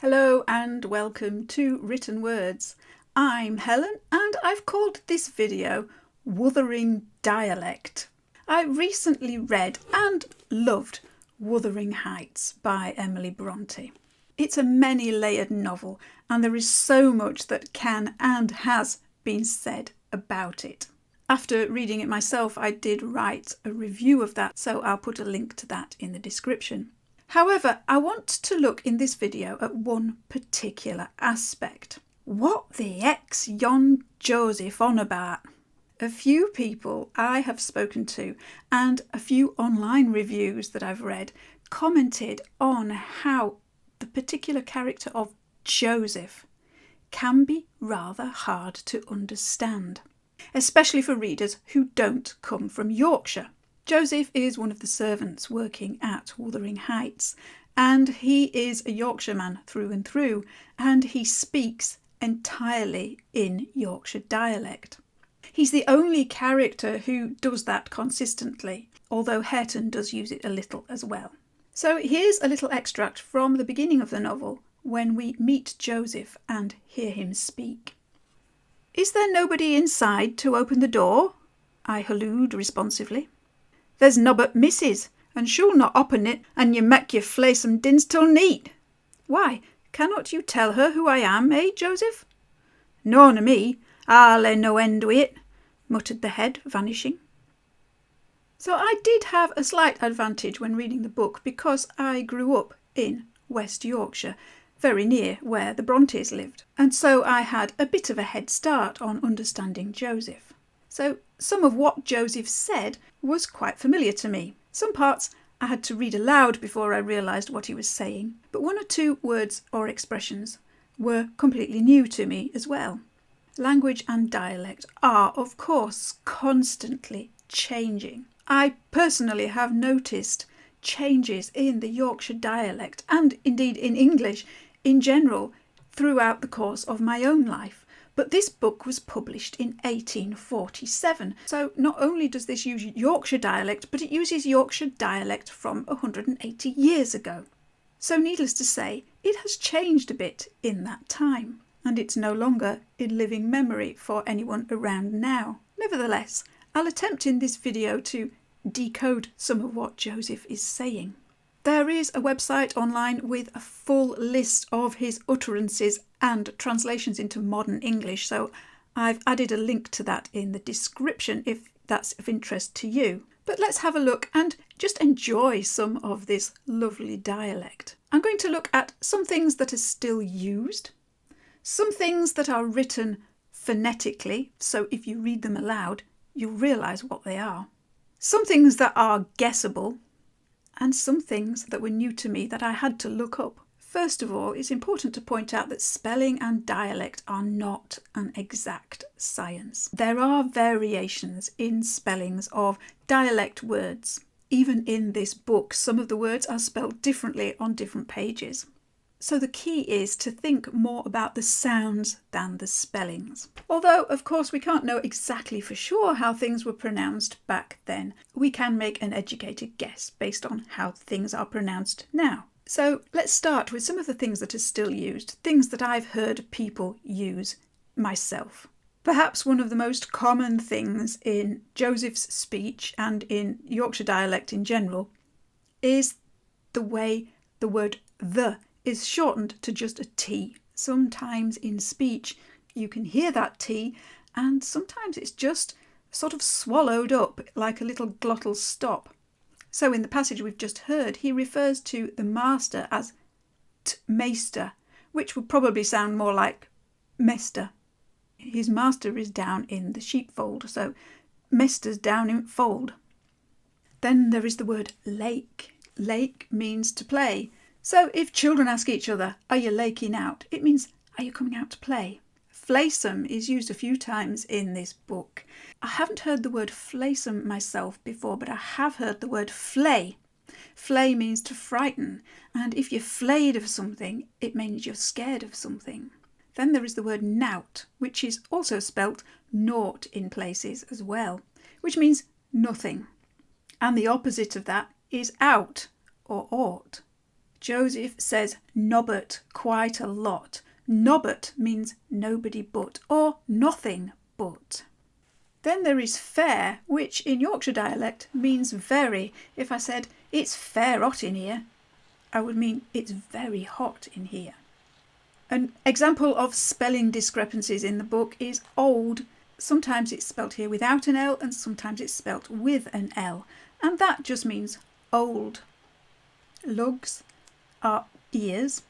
Hello and welcome to Written Words. I'm Helen and I've called this video Wuthering Dialect. I recently read and loved Wuthering Heights by Emily Brontë. It's a many-layered novel and there is so much that can and has been said about it. After reading it myself, I did write a review of that, so I'll put a link to that in the description. However, I want to look in this video at one particular aspect. What the X yon Joseph on about? A few people I have spoken to and a few online reviews that I've read commented on how the particular character of Joseph can be rather hard to understand, especially for readers who don't come from Yorkshire. Joseph is one of the servants working at Wuthering Heights, and he is a Yorkshireman through and through, and he speaks entirely in Yorkshire dialect. He's the only character who does that consistently, although Hareton does use it a little as well. So here's a little extract from the beginning of the novel when we meet Joseph and hear him speak. "Is there nobody inside to open the door?" I hallooed responsively. "There's nobbut missus, and she'll not oppen it, and you mak your flaysome dins till neat." "Why, cannot you tell her who I am, eh, Joseph?" "Nor to me, I'll lay no end to it," muttered the head, vanishing. So I did have a slight advantage when reading the book because I grew up in West Yorkshire, very near where the Brontes lived, and so I had a bit of a head start on understanding Joseph. So some of what Joseph said was quite familiar to me. Some parts I had to read aloud before I realised what he was saying, but one or two words or expressions were completely new to me as well. Language and dialect are, of course, constantly changing. I personally have noticed changes in the Yorkshire dialect and indeed in English in general throughout the course of my own life. But this book was published in 1847, so not only does this use Yorkshire dialect, but it uses Yorkshire dialect from 180 years ago. So needless to say, it has changed a bit in that time, and it's no longer in living memory for anyone around now. Nevertheless, I'll attempt in this video to decode some of what Joseph is saying. There is a website online with a full list of his utterances and translations into modern English, so I've added a link to that in the description if that's of interest to you. But let's have a look and just enjoy some of this lovely dialect. I'm going to look at some things that are still used, some things that are written phonetically, so if you read them aloud, you'll realise what they are, some things that are guessable, and some things that were new to me that I had to look up. First of all, it's important to point out that spelling and dialect are not an exact science. There are variations in spellings of dialect words. Even in this book, some of the words are spelled differently on different pages. So the key is to think more about the sounds than the spellings. Although, of course, we can't know exactly for sure how things were pronounced back then, we can make an educated guess based on how things are pronounced now. So let's start with some of the things that are still used, things that I've heard people use myself. Perhaps one of the most common things in Joseph's speech and in Yorkshire dialect in general is the way the word the is shortened to just a T. Sometimes in speech you can hear that T, and sometimes it's just sort of swallowed up like a little glottal stop. So in the passage we've just heard, he refers to the master as t'meester, which would probably sound more like mester. His master is down in the sheepfold, so mester's down in fold. Then there is the word lake. Lake means to play. So if children ask each other, "Are you laking out?" it means, "Are you coming out to play?" Flaysome is used a few times in this book. I haven't heard the word flaysome myself before, but I have heard the word flay. Flay means to frighten, and if you're flayed of something, it means you're scared of something. Then there is the word nout, which is also spelt naught in places as well, which means nothing. And the opposite of that is out or ought. Joseph says nobbut quite a lot. Nobbut means nobody but, or nothing but. Then there is fair, which in Yorkshire dialect means very. If I said, it's fair hot in here, I would mean it's very hot in here. An example of spelling discrepancies in the book is old. Sometimes it's spelt here without an L and sometimes it's spelt with an L. And that just means old. Lugs are ears.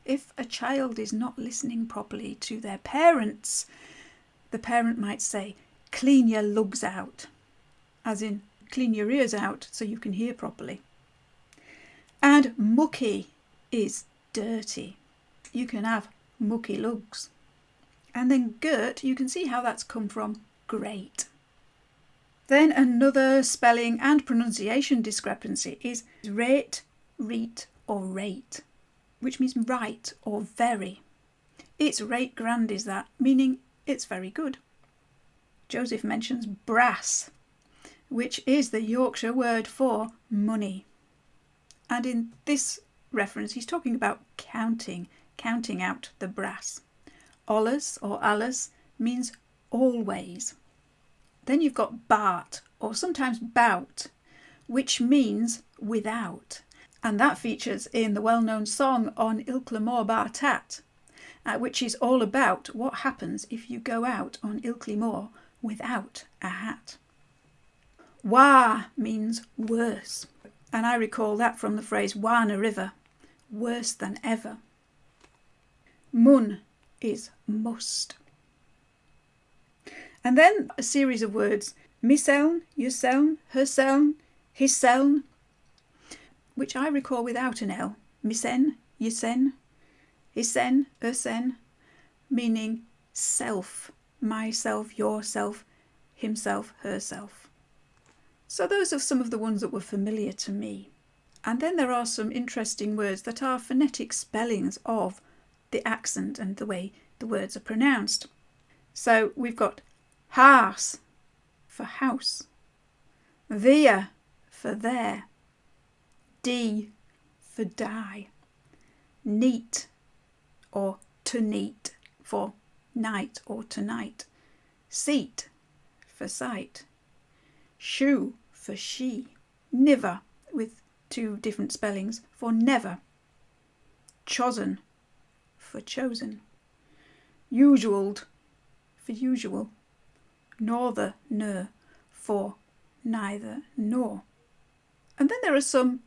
If a child is not listening properly to their parents, the parent might say, clean your lugs out, as in clean your ears out so you can hear properly. And mucky is dirty. You can have mucky lugs. And then girt, you can see how that's come from great. Then another spelling and pronunciation discrepancy is rate, reet or rate, which means right or very. It's rate grand is that, meaning it's very good. Joseph mentions brass, which is the Yorkshire word for money. And in this reference, he's talking about counting out the brass. Ollas or allas means always. Then you've got bart, or sometimes bout, which means without. And that features in the well-known song On Ilkley Moor Bar Tat, which is all about what happens if you go out on Ilkley Moor without a hat. Wah means worse, and I recall that from the phrase Warner River, worse than ever. Mun is must. And then a series of words, myseln, yourseln, herseln, hisseln, which I recall without an L, mysen, yoursen, hissen, hersen, meaning self, myself, yourself, himself, herself. So those are some of the ones that were familiar to me. And then there are some interesting words that are phonetic spellings of the accent and the way the words are pronounced. So we've got haas for house, thea for there, d for die, neat or to neat for night or tonight, seat for sight, shoe for she, niver with two different spellings for never, chosen for chosen, usualed for usual, norther ner for neither nor. And then there are some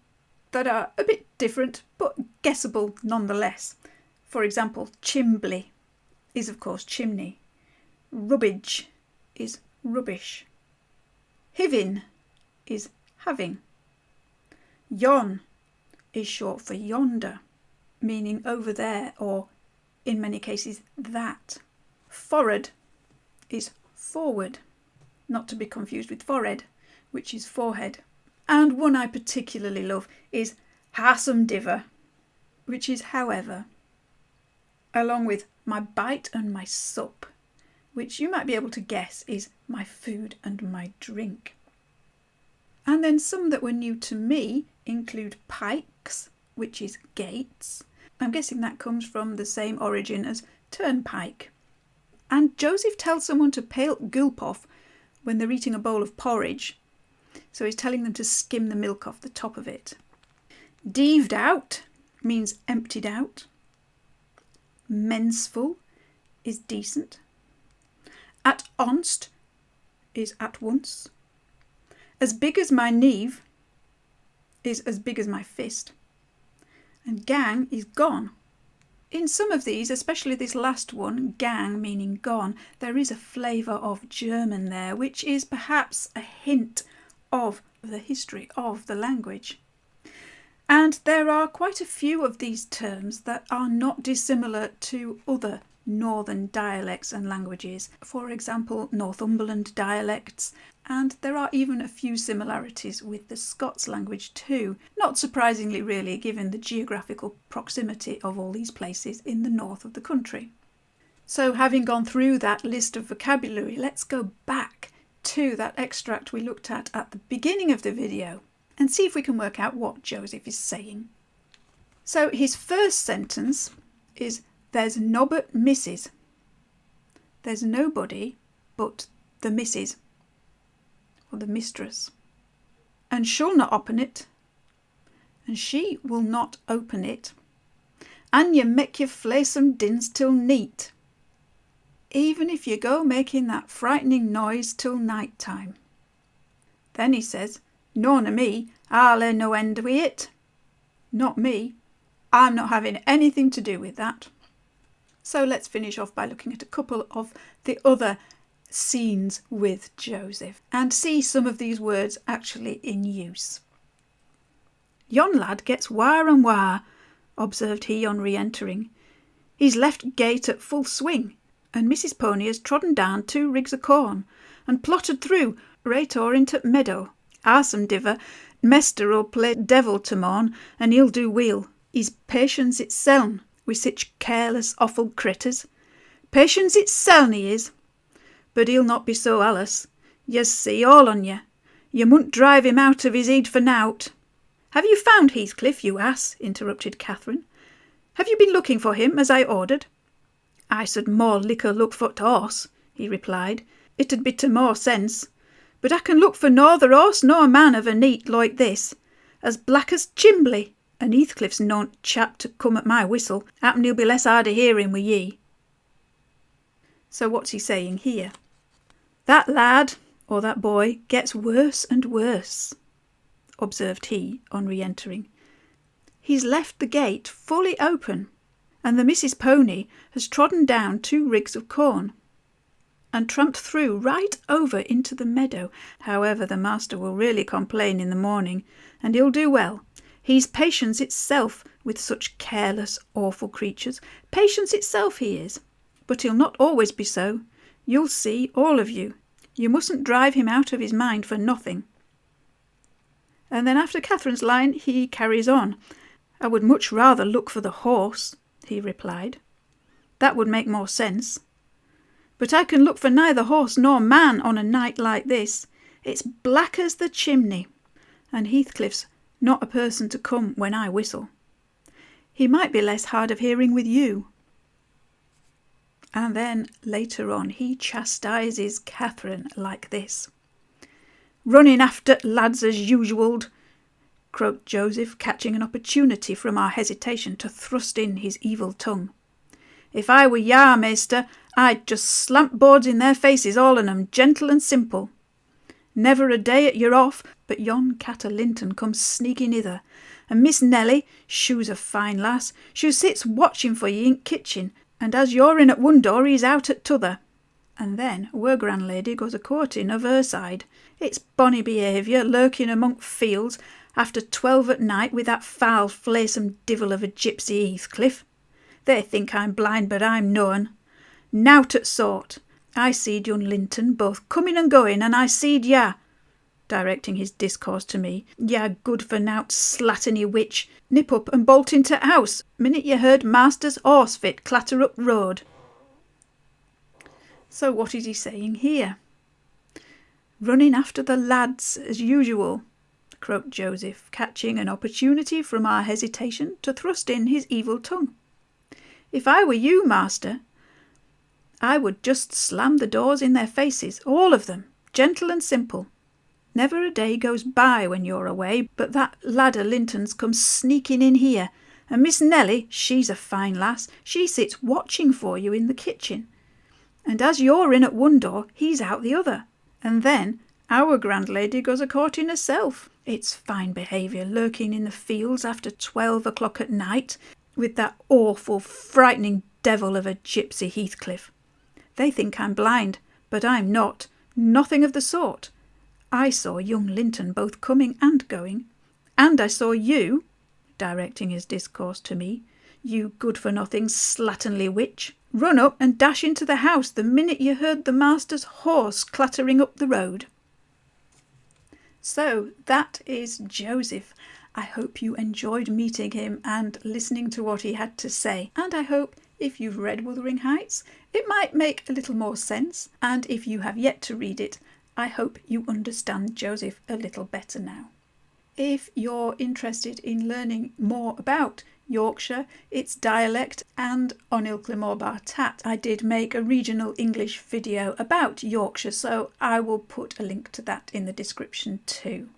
that are a bit different but guessable nonetheless. For example, chimbly is of course chimney, rubbage is rubbish, hivin is having, yon is short for yonder, meaning over there or in many cases that. Forward is forward, not to be confused with forehead, which is forehead. And one I particularly love is hasumdiver, which is however, along with my bite and my sup, which you might be able to guess is my food and my drink. And then some that were new to me include pikes, which is gates. I'm guessing that comes from the same origin as turnpike. And Joseph tells someone to pale gulp off when they're eating a bowl of porridge. So he's telling them to skim the milk off the top of it. Deeved out means emptied out. Mensful is decent. At onst is at once. As big as my neve is as big as my fist. And gang is gone. In some of these, especially this last one, gang meaning gone, there is a flavour of German there, which is perhaps a hint of the history of the language. And there are quite a few of these terms that are not dissimilar to other northern dialects and languages. For example, Northumberland dialects, and there are even a few similarities with the Scots language too. Not surprisingly really, given the geographical proximity of all these places in the north of the country. So having gone through that list of vocabulary, let's go back to that extract we looked at the beginning of the video and see if we can work out what Joseph is saying. So his first sentence is, there's nobbut missus. There's nobody but the missus, or the mistress. And she'll not open it, and she will not open it, and you make your flaysome dins till neat, even if you go making that frightening noise till night time. Then he says, none o' me, I'll hae no end wi' it. Not me, I'm not having anything to do with that. So let's finish off by looking at a couple of the other scenes with Joseph and see some of these words actually in use. Yon lad gets wire and wire, observed he on re-entering. He's left gate at full swing, and Mrs. Pony has trodden down 2 rigs of corn, and plotted through right o'er into t' meadow. Howsomedever, Mester'll play devil to morn, and he'll do weel. He's patience itseln wi' sich careless, offal critters. Patience itseln he is. But he'll not be so allus. Yez see, all on ye. Ye munt drive him out of his heed for nowt. Have you found Heathcliff, you ass? Interrupted Catherine. Have you been looking for him, as I ordered? I should more liquor look for t' horse, he replied. It'd be to more sense. But I can look for nor the horse nor man of a neat like this, as black as Chimbley, and Heathcliff's no chap to come at my whistle. Happen he'll be less hard of hearing with ye. So what's he saying here? That lad, or that boy, gets worse and worse, observed he on re-entering. He's left the gate fully open, and the Mrs. Pony has trodden down 2 rigs of corn, and tramped through right over into the meadow. However, the master will really complain in the morning, and he'll do well. He's patience itself with such careless, awful creatures. Patience itself he is. But he'll not always be so. You'll see, all of you. You mustn't drive him out of his mind for nothing. And then after Catherine's line, he carries on. I would much rather look for the horse, he replied. That would make more sense. But I can look for neither horse nor man on a night like this. It's black as the chimney, and Heathcliff's not a person to come when I whistle. He might be less hard of hearing with you. And then later on he chastises Catherine like this. Running after lads as usual, croaked Joseph, catching an opportunity from our hesitation to thrust in his evil tongue. If I were yah, maester, I'd just slamp boards in their faces, all on 'em, gentle and simple. Never a day at you're off, but yon Cat o' Linton comes sneaking hither, and Miss Nelly, shoo's a fine lass, she sits watching for ye in kitchen, and as you're in at one door, he's out at t'other. And then our grandlady goes a-courting of her side. It's bonny behaviour, lurking among fields after 12 at night with that foul, flaysome divil of a gipsy Heathcliff. They think I'm blind, but I'm noan. Nowt at sort. I seed young Linton both coming and going, and I seed ya, directing his discourse to me, ya good for nowt slatternly witch, nip up and bolt into house, minute you heard master's horse fit clatter up road. So what is he saying here? Running after the lads as usual, croaked Joseph, catching an opportunity from our hesitation to thrust in his evil tongue. If I were you, master, I would just slam the doors in their faces, all of them, gentle and simple. Never a day goes by when you're away, but that lad o' Linton's comes sneaking in here, and Miss Nelly, she's a fine lass, she sits watching for you in the kitchen. And as you're in at one door, he's out the other. And then our grandlady goes a-courting herself. It's fine behaviour, lurking in the fields after 12 o'clock at night, with that awful, frightening devil of a gipsy Heathcliff. They think I'm blind, but I'm not. Nothing of the sort. I saw young Linton both coming and going, and I saw you, directing his discourse to me, you good-for-nothing slatternly witch, run up and dash into the house the minute you heard the master's horse clattering up the road. So that is Joseph. I hope you enjoyed meeting him and listening to what he had to say, and I hope if you've read Wuthering Heights, it might make a little more sense, and if you have yet to read it, I hope you understand Joseph a little better now. If you're interested in learning more about Yorkshire, its dialect, and Onilclimorbar Tat. I did make a regional English video about Yorkshire, so I will put a link to that in the description too.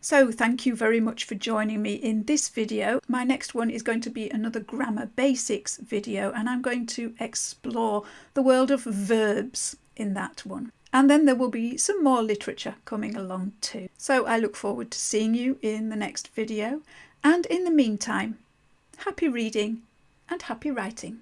So thank you very much for joining me in this video. My next one is going to be another grammar basics video, and I'm going to explore the world of verbs in that one. And then there will be some more literature coming along too. So I look forward to seeing you in the next video. And in the meantime, happy reading and happy writing.